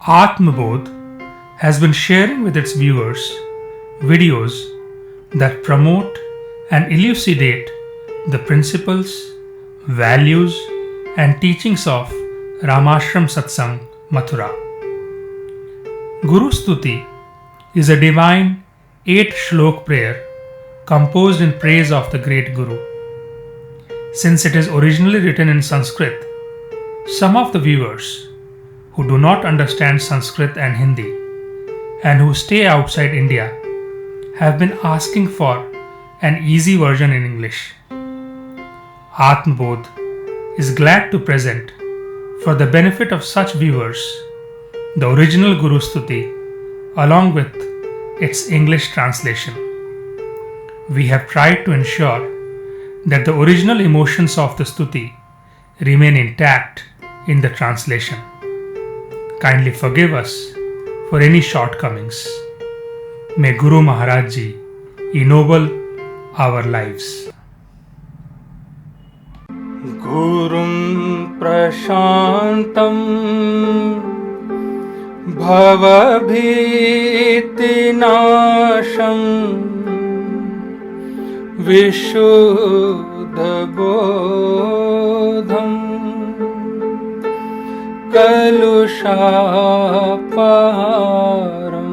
Atmabodh has been sharing with its viewers videos that promote and elucidate the principles, values, and teachings of Ramashram Satsang, Mathura. Guru Stuti is a divine 8-shlok prayer composed in praise of the great Guru. Since it is originally written in Sanskrit, some of the viewers who do not understand Sanskrit and Hindi and who stay outside India have been asking for an easy version in English. Atmabodh is glad to present, for the benefit of such viewers, the original Guru Stuti along with its English translation. We have tried to ensure that the original emotions of the Stuti remain intact in the translation. Kindly forgive us for any shortcomings. May Guru Maharaj Ji ennoble our lives. Gurum prashantam bhavabhitinasham vishuddhabodham kalushapaharam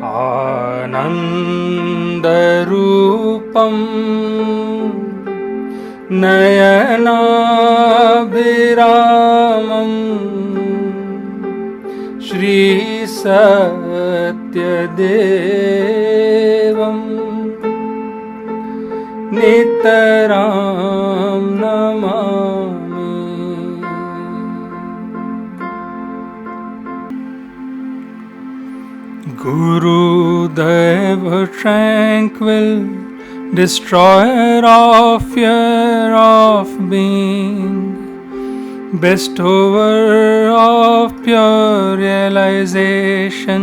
anandarupam nayanabhiramam Shri Satyadevam Nitaram Namami. Gurudeva tranquil, destroyer of fear of being, bestower of pure realization,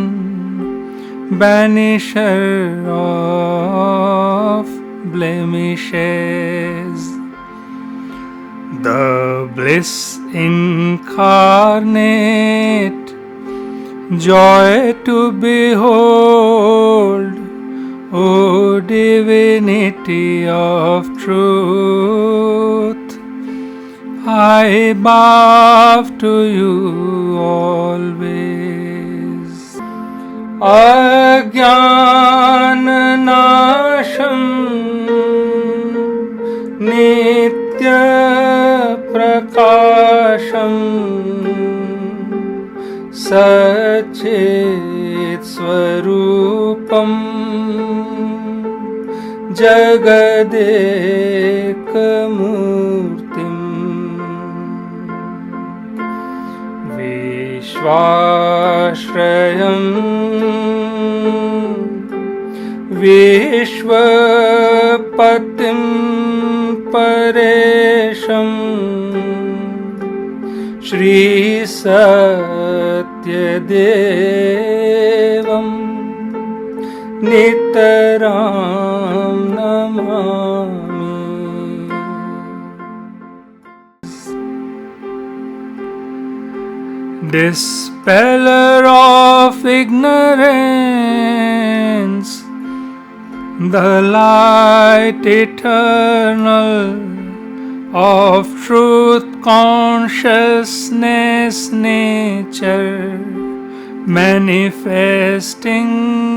banisher of blemishes, the bliss incarnate, joy to behold, O divinity of truth, I bow to you always. Ajnananasham Nitya Prakasham Sachit Swarupam Jagadekamurtim Vishwashrayam Vishwapatim Paresham Shri Satyadevam Nitaram Namami. Dispeller of ignorance, the light eternal of truth consciousness nature, manifesting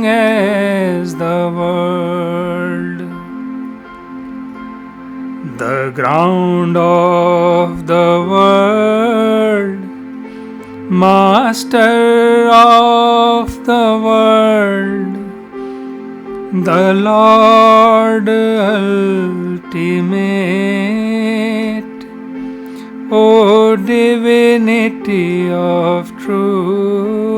as the world, the ground of the world, master of the world, the Lord ultimate, O divinity of truth,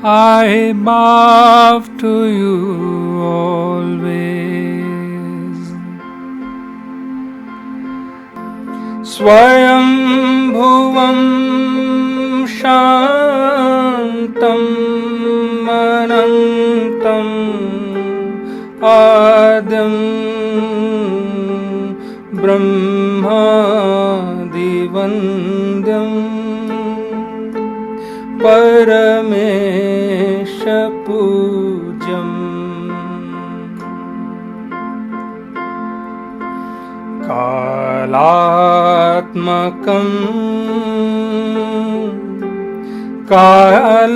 I bow to you always. Swayambhuvam Shantam Anantam Adam Brahma Paramesh पूज्यम् कालात्मकम् कालभुवं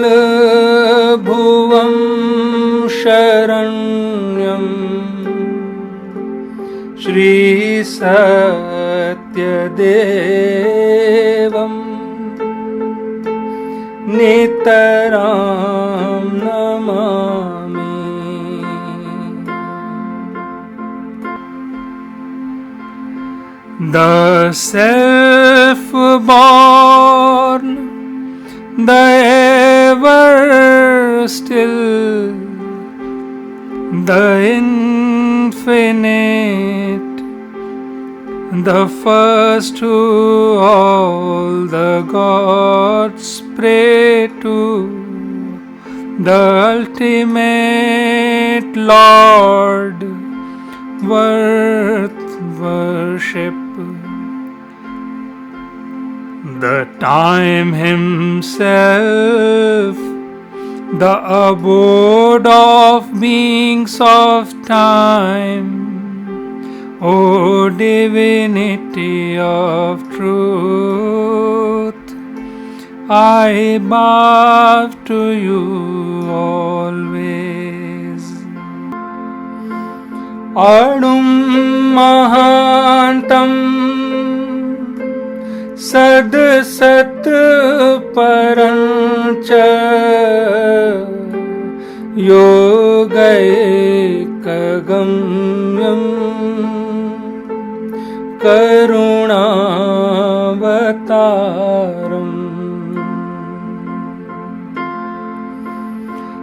शरण्यम् श्रीसत्यदेवम् नितरां Namami. The self-born, the ever-still, the infinite, the first to all the gods pray to, the ultimate Lord, worth worship. The time himself, the abode of beings of time, O divinity of truth, I bow to you always. Adum Mahantam Sad Sat Parancha Yogaikagamyam Karunavataram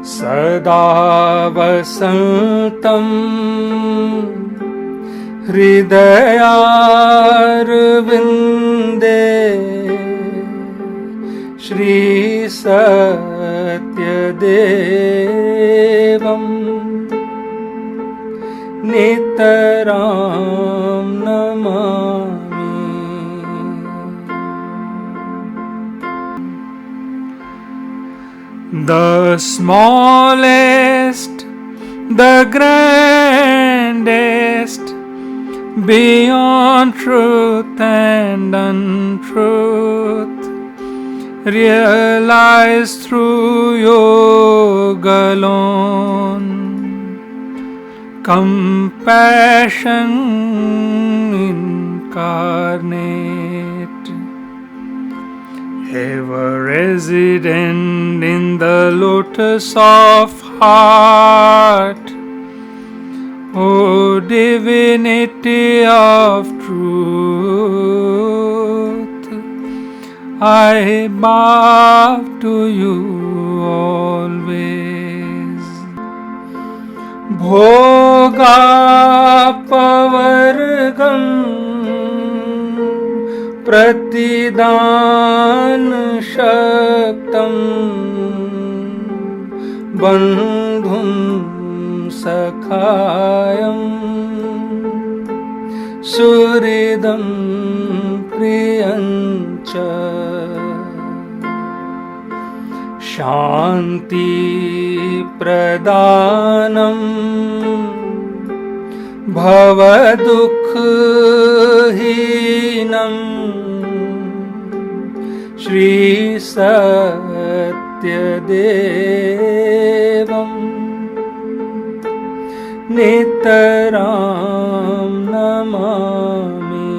Sada Vasantam Hridayarvinde Shri Satyadevam Nitaram namami. The smallest, the grandest, beyond truth and untruth, realized through yoga alone, compassion incarnate, ever resident in the lotus of heart, O divinity of truth, I bow to you always. Bhoga pavargam pratidan shaktam bandhum sakhayam suridam priyancha shanti pradanam bhavadukhinam Shri Satyadevam Nitaram namami.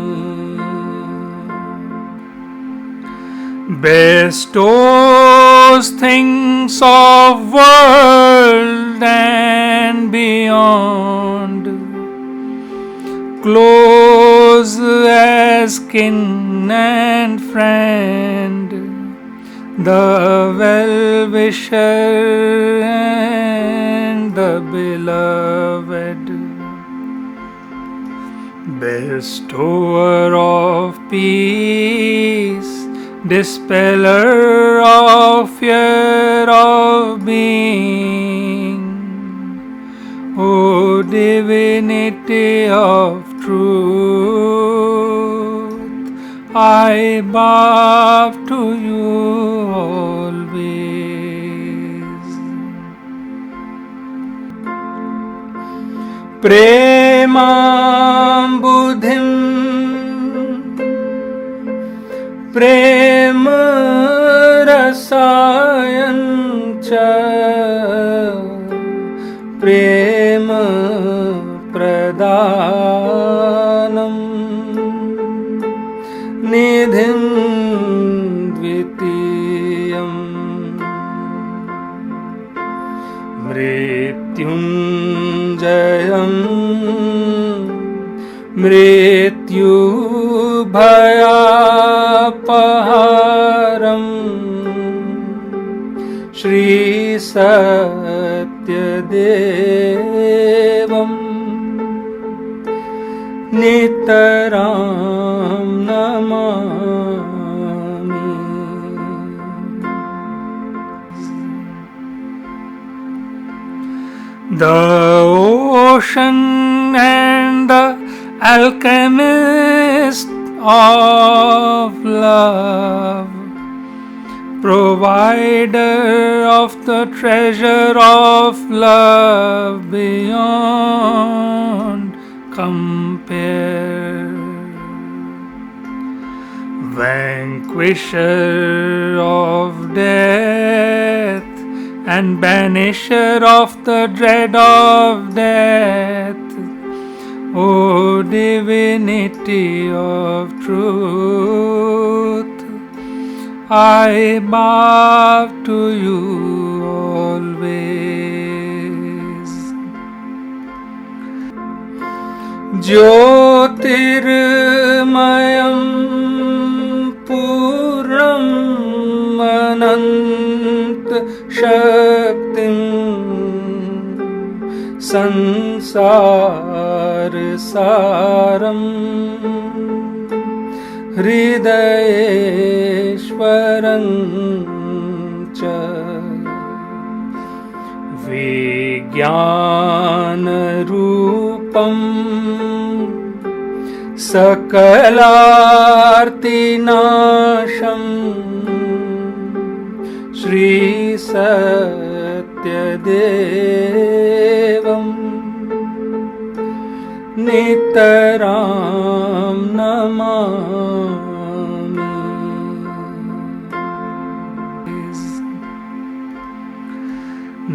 Bestows things of world and beyond, close as kin and friend, the well-wisher and the beloved, bestower of peace, dispeller of fear of being, O divinity of truth, I bow to you always. Premambudhim Prem rasayancha Prem pradanam Nidhim dvitiyam Mrityunjayam Mrityubhayapaharam Shri Satyadevam Nitaram namami. The ocean and the alchemist of love, provider of the treasure of love beyond compare, vanquisher of death and banisher of the dread of death, O divinity of truth, I bow to you always. Jyotirmayam Puram Anant Shaktim Sansar Saram Hridayeshwaram Cha Vijnana Rupam Sakalartinasham Shri Satyadevam Nitaram namami.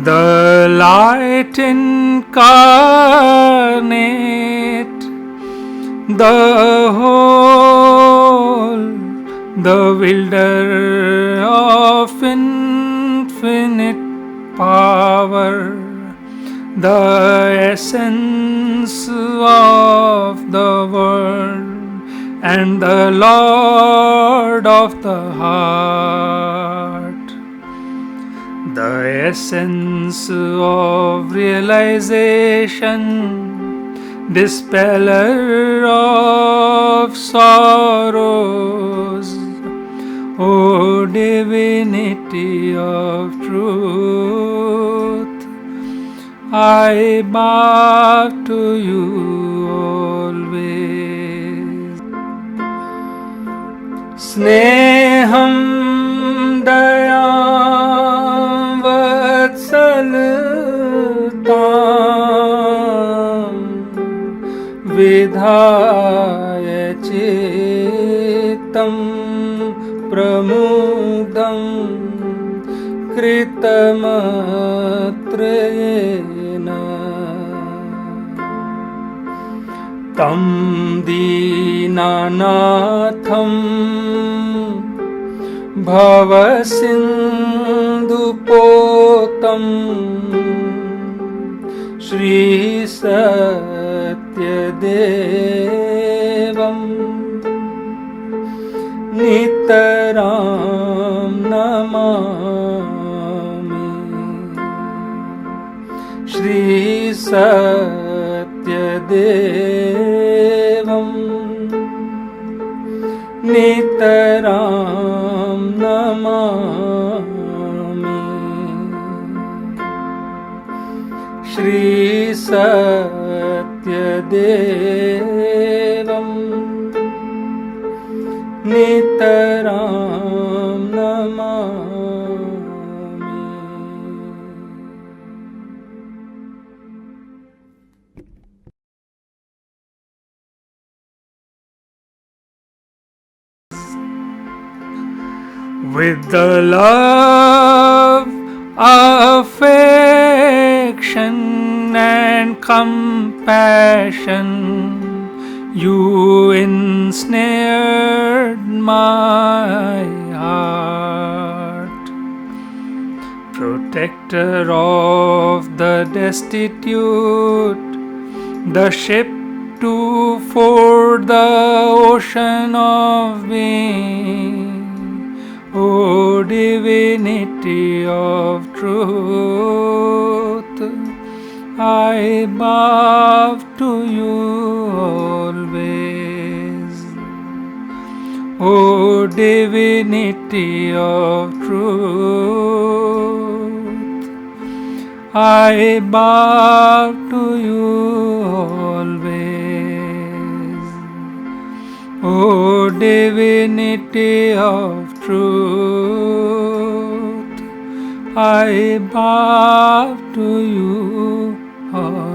The light incarnate, the whole, the wilder of infinite power, the essence of the world, and the Lord of the heart, the essence of realization, dispeller of sorrows, O divinity of truth, I bow to you always. Sneham dayam vatsaltam vidhaya chitam pramudam kritamatrayena tam dinanatham bhavasindupotam Shri Satyadevam Nitaram namami. Shri Satyadevam Nitaram namami. Shri Satyadevam with the love, affection, and compassion, you ensnared my heart. Protector of the destitute, the ship to ford the ocean of being, O divinity of truth, I bow to you always. O divinity of truth, I bow to you always. O divinity of truth, I bow to you always.